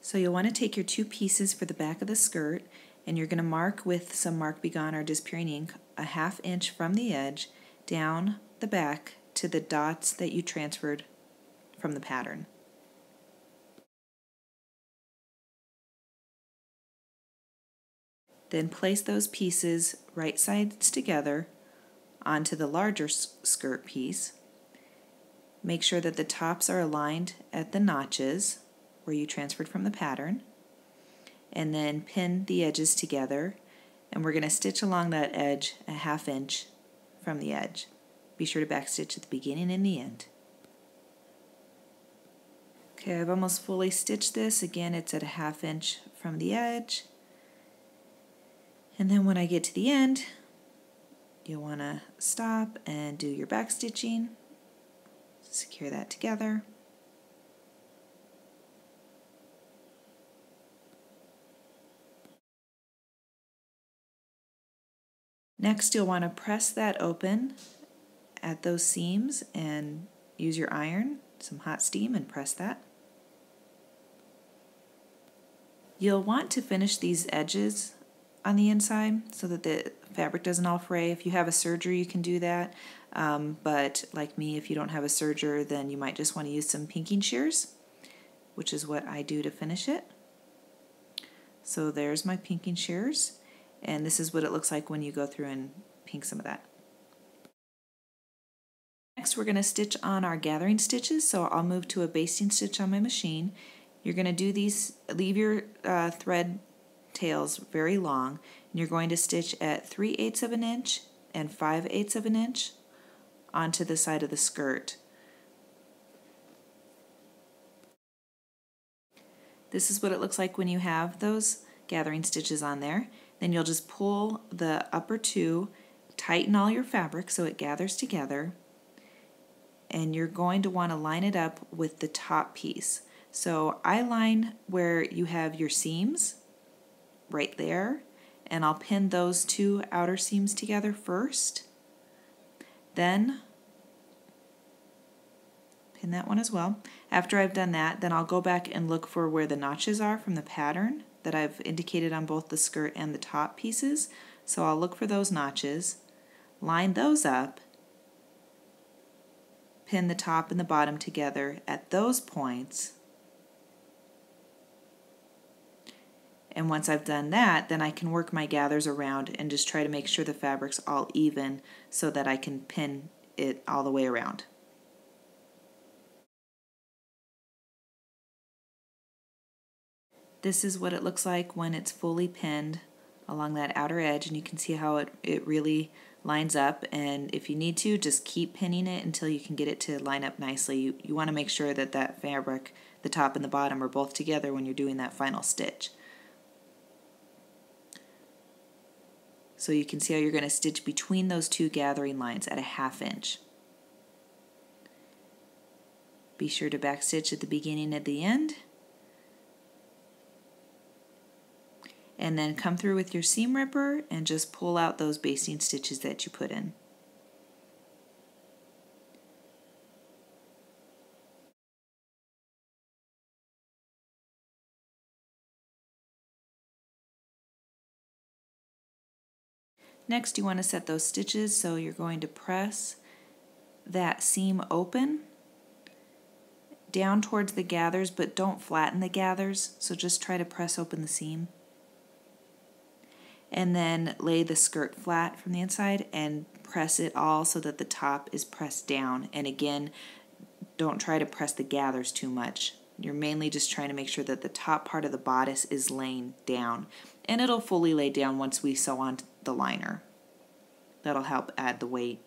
So you'll want to take your two pieces for the back of the skirt, and you're going to mark with some Mark B. Gone or Disappearing ink a 1/2 inch from the edge down the back to the dots that you transferred from the pattern. Then place those pieces right sides together onto the larger skirt piece. Make sure that the tops are aligned at the notches where you transferred from the pattern, and then pin the edges together, and we're going to stitch along that edge a 1/2 inch from the edge. Be sure to backstitch at the beginning and the end. Okay, I've almost fully stitched this. Again, it's at a 1/2 inch from the edge. And then when I get to the end, you'll want to stop and do your backstitching. Secure that together. Next, you'll want to press that open at those seams and use your iron, some hot steam, and press that. You'll want to finish these edges on the inside so that the fabric doesn't all fray. If you have a serger, you can do that, but like me, if you don't have a serger, then you might just want to use some pinking shears, which is what I do to finish it. So there's my pinking shears, and this is what it looks like when you go through and pink some of that. Next, we're going to stitch on our gathering stitches, so I'll move to a basting stitch on my machine. You're going to do these, leave your thread tails very long, and you're going to stitch at 3/8 of an inch and 5/8 of an inch onto the side of the skirt. This is what it looks like when you have those gathering stitches on there. Then you'll just pull the upper two, tighten all your fabric so it gathers together, and you're going to want to line it up with the top piece. So I line where you have your seams right there, and I'll pin those two outer seams together first. Then pin that one as well. After I've done that, then I'll go back and look for where the notches are from the pattern that I've indicated on both the skirt and the top pieces. So I'll look for those notches, line those up, pin the top and the bottom together at those points. And once I've done that, then I can work my gathers around and just try to make sure the fabric's all even so that I can pin it all the way around. This is what it looks like when it's fully pinned along that outer edge, and you can see how it really lines up. And if you need to, just keep pinning it until you can get it to line up nicely. You want to make sure that that fabric, the top and the bottom, are both together when you're doing that final stitch. So you can see how you're going to stitch between those two gathering lines at a 1/2 inch. Be sure to backstitch at the beginning and the end. And then come through with your seam ripper and just pull out those basting stitches that you put in. Next, you want to set those stitches, so you're going to press that seam open down towards the gathers, but don't flatten the gathers, so just try to press open the seam. And then lay the skirt flat from the inside and press it all so that the top is pressed down. And again, don't try to press the gathers too much. You're mainly just trying to make sure that the top part of the bodice is laying down. And it'll fully lay down once we sew on the liner. That'll help add the weight.